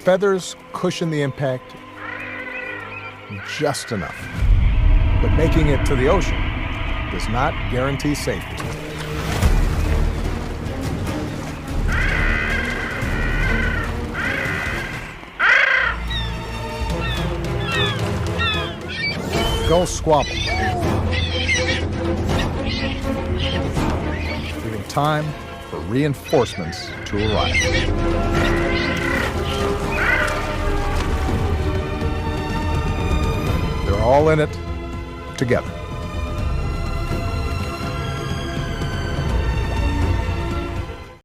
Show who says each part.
Speaker 1: feathers cushion the impact just enough, but making it to the ocean does not guarantee safety. Gulls squabble, giving time for reinforcements to arrive. They're all in it together.